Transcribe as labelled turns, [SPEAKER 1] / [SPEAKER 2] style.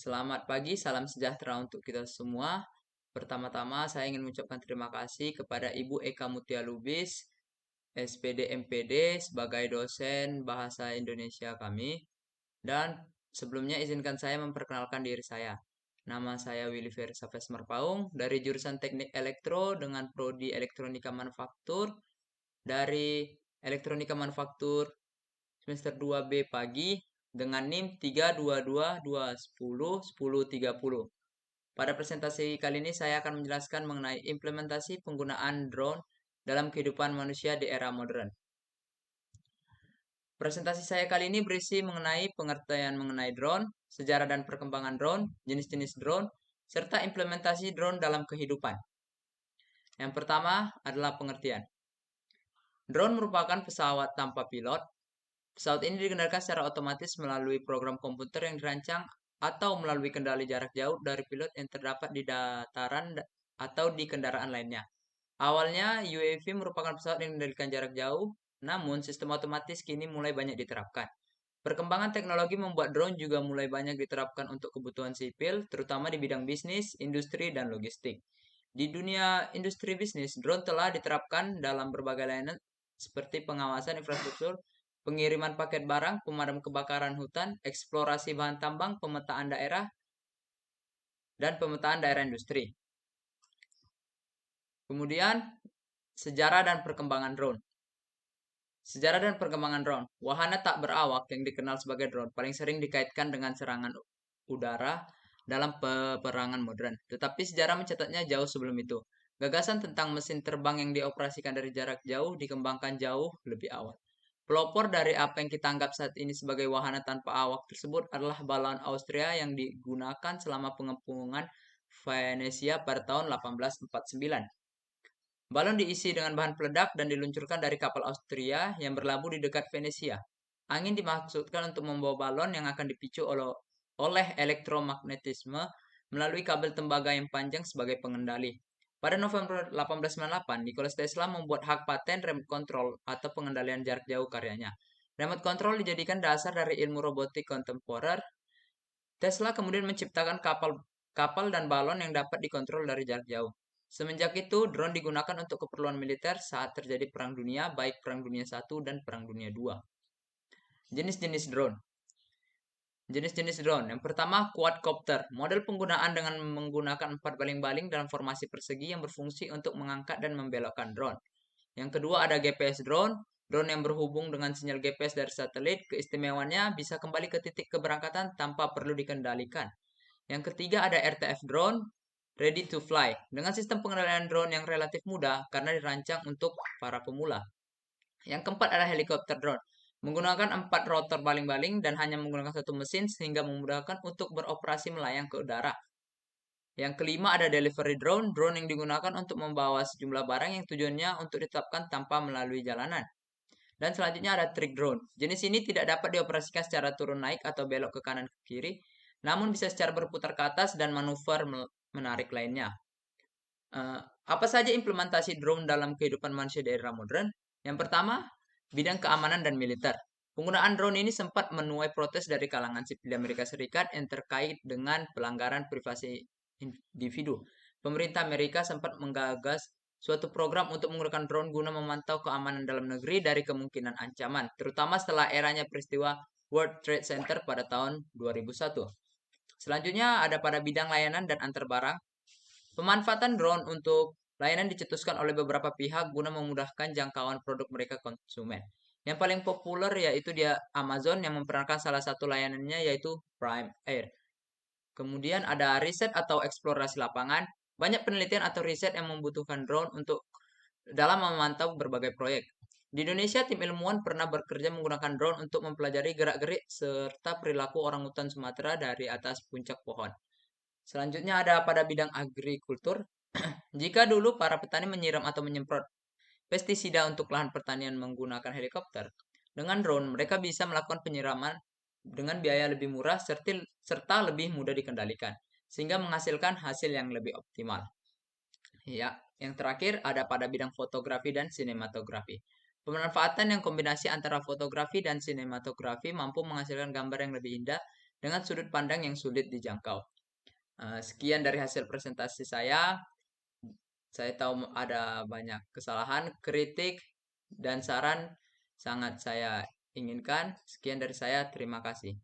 [SPEAKER 1] Selamat pagi, salam sejahtera untuk kita semua. Pertama-tama saya ingin mengucapkan terima kasih kepada Ibu Eka Mutia Lubis, SPD MPD sebagai dosen Bahasa Indonesia kami. Dan sebelumnya izinkan saya memperkenalkan diri saya. Nama saya Willy Versa Vesmerpaung dari jurusan Teknik Elektro dengan prodi Elektronika Manufaktur dari Elektronika Manufaktur semester 2B pagi dengan NIM 32221010030. Pada presentasi kali ini saya akan menjelaskan mengenai implementasi penggunaan drone dalam kehidupan manusia di era modern. Presentasi saya kali ini berisi mengenai pengertian mengenai drone, sejarah dan perkembangan drone, jenis-jenis drone, serta implementasi drone dalam kehidupan. Yang pertama adalah pengertian. Drone merupakan pesawat tanpa pilot. Pesawat ini dikendalikan secara otomatis melalui program komputer yang dirancang atau melalui kendali jarak jauh dari pilot yang terdapat di dataran atau di kendaraan lainnya. Awalnya, UAV merupakan pesawat yang dikendalikan jarak jauh, namun sistem otomatis kini mulai banyak diterapkan. Perkembangan teknologi membuat drone juga mulai banyak diterapkan untuk kebutuhan sipil, terutama di bidang bisnis, industri, dan logistik. Di dunia industri bisnis, drone telah diterapkan dalam berbagai layanan seperti pengawasan infrastruktur, pengiriman paket barang, pemadam kebakaran hutan, eksplorasi bahan tambang, pemetaan daerah, dan pemetaan daerah industri. Kemudian, sejarah dan perkembangan drone. Sejarah dan perkembangan drone. Wahana tak berawak yang dikenal sebagai drone paling sering dikaitkan dengan serangan udara dalam peperangan modern. Tetapi sejarah mencatatnya jauh sebelum itu. Gagasan tentang mesin terbang yang dioperasikan dari jarak jauh dikembangkan jauh lebih awal. Pelopor dari apa yang kita anggap saat ini sebagai wahana tanpa awak tersebut adalah balon Austria yang digunakan selama pengepungan Venesia pada tahun 1849. Balon diisi dengan bahan peledak dan diluncurkan dari kapal Austria yang berlabuh di dekat Venesia. Angin dimaksudkan untuk membawa balon yang akan dipicu oleh elektromagnetisme melalui kabel tembaga yang panjang sebagai pengendali. Pada November 1898, Nikola Tesla membuat hak paten remote control atau pengendalian jarak jauh karyanya. Remote control dijadikan dasar dari ilmu robotik kontemporer. Tesla kemudian menciptakan kapal dan balon yang dapat dikontrol dari jarak jauh. Semenjak itu, drone digunakan untuk keperluan militer saat terjadi Perang Dunia, baik Perang Dunia I dan Perang Dunia II. Jenis-jenis drone. Jenis-jenis drone. Yang pertama, quadcopter. Model penggunaan dengan menggunakan 4 baling-baling dalam formasi persegi yang berfungsi untuk mengangkat dan membelokkan drone. Yang kedua ada GPS drone. Drone yang berhubung dengan sinyal GPS dari satelit. Keistimewaannya bisa kembali ke titik keberangkatan tanpa perlu dikendalikan. Yang ketiga ada RTF drone. Ready to fly. Dengan sistem pengendalian drone yang relatif mudah karena dirancang untuk para pemula. Yang keempat adalah helikopter drone. Menggunakan 4 rotor baling-baling dan hanya menggunakan satu mesin sehingga memudahkan untuk beroperasi melayang ke udara. Yang kelima ada delivery drone. Drone yang digunakan untuk membawa sejumlah barang yang tujuannya untuk ditetapkan tanpa melalui jalanan. Dan selanjutnya ada trick drone. Jenis ini tidak dapat dioperasikan secara turun naik atau belok ke kanan ke kiri, namun bisa secara berputar ke atas dan manuver menarik lainnya. Apa saja implementasi drone dalam kehidupan manusia di era modern? Yang pertama, bidang keamanan dan militer. Penggunaan drone ini sempat menuai protes dari kalangan sipil di Amerika Serikat yang terkait dengan pelanggaran privasi individu. Pemerintah Amerika sempat menggagas suatu program untuk menggunakan drone guna memantau keamanan dalam negeri dari kemungkinan ancaman, terutama setelah eranya peristiwa World Trade Center pada tahun 2001. Selanjutnya ada pada bidang layanan dan antar barang. Pemanfaatan drone untuk layanan dicetuskan oleh beberapa pihak guna memudahkan jangkauan produk mereka konsumen. Yang paling populer yaitu dia Amazon yang memperkenalkan salah satu layanannya yaitu Prime Air. Kemudian ada riset atau eksplorasi lapangan. Banyak penelitian atau riset yang membutuhkan drone untuk dalam memantau berbagai proyek. Di Indonesia, tim ilmuwan pernah bekerja menggunakan drone untuk mempelajari gerak-gerik serta perilaku orangutan Sumatera dari atas puncak pohon. Selanjutnya ada pada bidang agrikultur. Jika dulu para petani menyiram atau menyemprot pestisida untuk lahan pertanian menggunakan helikopter, dengan drone mereka bisa melakukan penyiraman dengan biaya lebih murah serta lebih mudah dikendalikan, sehingga menghasilkan hasil yang lebih optimal. Ya, yang terakhir ada pada bidang fotografi dan sinematografi. Pemanfaatan yang kombinasi antara fotografi dan sinematografi mampu menghasilkan gambar yang lebih indah dengan sudut pandang yang sulit dijangkau. Sekian dari hasil presentasi saya. Saya tahu ada banyak kesalahan, kritik, dan saran sangat saya inginkan. Sekian dari saya, terima kasih.